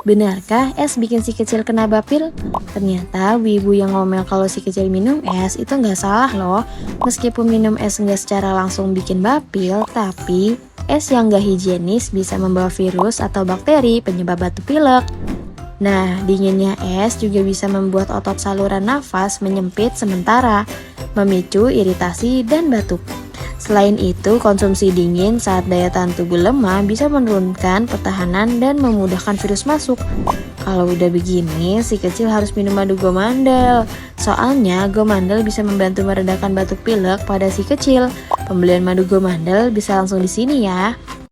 Benarkah es bikin si kecil kena bapil? Ternyata wibu yang ngomel kalau si kecil minum es itu nggak salah loh. Meskipun minum es nggak secara langsung bikin bapil, tapi es yang nggak higienis bisa membawa virus atau bakteri penyebab batuk pilek. Nah, dinginnya es juga bisa membuat otot saluran nafas menyempit sementara, memicu iritasi dan batuk. Selain itu, konsumsi dingin saat daya tahan tubuh lemah bisa menurunkan pertahanan dan memudahkan virus masuk. Kalau udah begini, si kecil harus minum madu gomandel. Soalnya, gomandel bisa membantu meredakan batuk pilek pada si kecil. Pembelian madu gomandel bisa langsung di sini ya.